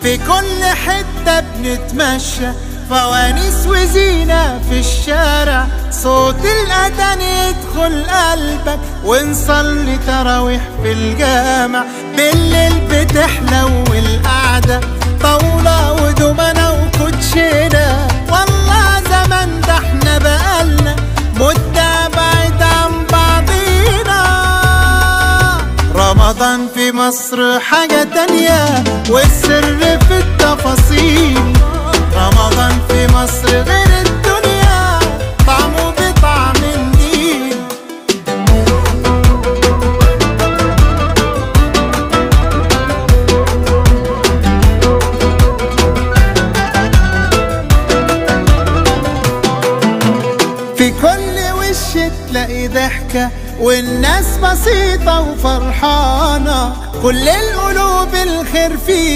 في كل حتة بنتمشى، فوانيس وزينة في الشارع، صوت الأذان يدخل قلبك، ونصلي تراويح في الجامع. بالليل بتحلو القعدة، طاولة ودومنة وكوتشينة، والله زمان ده احنا بقالنا مدة بعيد عن بعضينا. رمضان في مصر حاجة تانية، والسر في التفاصيل. رمضان في مصر غير الدنيا، طعمه بطعم النيل. في كل وش تلاقي ضحكة، والناس بسيطة وفرحانة، كل القلوب الخير فيها.